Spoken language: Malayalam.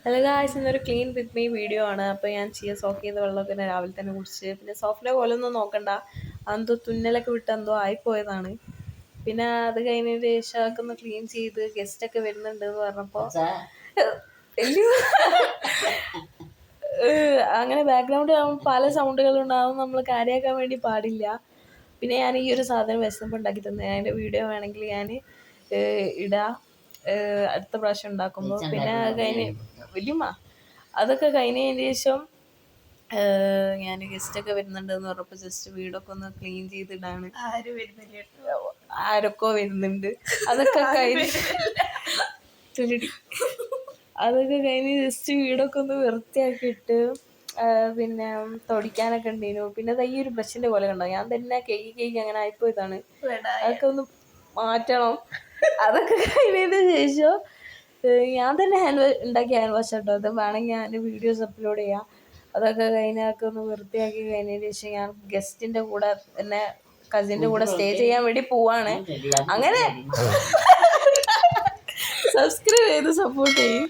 ഹലോ ഗായ്സ്, ഇന്നൊരു ക്ലീൻ വിത്ത് മീ വീഡിയോ ആണ്. അപ്പോൾ ഞാൻ സോക്ക് ചെയ്ത വെള്ളമൊക്കെ രാവിലെ തന്നെ കുടിച്ച്, പിന്നെ സോഫ്റ്റിനെ പോലെ ഒന്നും നോക്കണ്ട, അതെന്തോ തുന്നലൊക്കെ വിട്ട് എന്തോ ആയിപ്പോയതാണ്. പിന്നെ അത് കഴിഞ്ഞതിന് ശേഷം ഒക്കെ ഒന്ന് ക്ലീൻ ചെയ്ത് ഗസ്റ്റൊക്കെ വരുന്നുണ്ട് എന്ന് പറഞ്ഞപ്പോൾ അങ്ങനെ ബാക്ക്ഗ്രൗണ്ടിൽ ആകുമ്പോൾ പല സൗണ്ടുകളുണ്ടാവും, നമ്മൾ കാര്യമാക്കാൻ വേണ്ടി പാടില്ല. പിന്നെ ഞാൻ ഈ ഒരു സാധനം വിശന്നപ്പോൾ ഉണ്ടാക്കി തന്നെ, അതിൻ്റെ വീഡിയോ വേണമെങ്കിൽ ഞാൻ ഇടാം അടുത്ത പ്രാവശ്യം ഉണ്ടാക്കുമ്പോൾ. പിന്നെ കഴിഞ്ഞ് വലിയമ്മ അതൊക്കെ കഴിഞ്ഞതിന് ശേഷം ഞാൻ ഗസ്റ്റൊക്കെ വരുന്നുണ്ടെന്ന് പറഞ്ഞപ്പോൾ ജസ്റ്റ് വീടൊക്കെ ഒന്ന് ക്ലീൻ ചെയ്തിടാണ്. ആരൊക്കെ വരുന്നുണ്ട് അതൊക്കെ കഴിഞ്ഞ് ജസ്റ്റ് വീടൊക്കെ ഒന്ന് വൃത്തിയാക്കിയിട്ട് പിന്നെ തൊടിക്കാനൊക്കെ ഉണ്ടായിരുന്നു. പിന്നെ ഈ ഒരു ബ്രഷിന്റെ പോലെ കണ്ടോ, ഞാൻ തന്നെ കേക്ക് അങ്ങനെ ആയിപ്പോയതാണ്. അതൊക്കെ ഒന്ന് മാറ്റണം. അതൊക്കെ കഴിഞ്ഞതിന് ശേഷം ഞാൻ തന്നെ ഉണ്ടാക്കിയ ഹാൻഡ് വാഷ് കേട്ടോ. അത് വേണമെങ്കിൽ ഞാൻ വീഡിയോസ് അപ്ലോഡ് ചെയ്യാം. അതൊക്കെ കഴിഞ്ഞൊക്കെ ഒന്ന് വൃത്തിയാക്കി കഴിഞ്ഞതിന് ശേഷം ഞാൻ ഗസ്റ്റിന്റെ കൂടെ തന്നെ കസിന്റെ കൂടെ സ്റ്റേ ചെയ്യാൻ വേണ്ടി പോവാണ്. അങ്ങനെ സബ്സ്ക്രൈബ് ചെയ്ത് സപ്പോർട്ട് ചെയ്യും.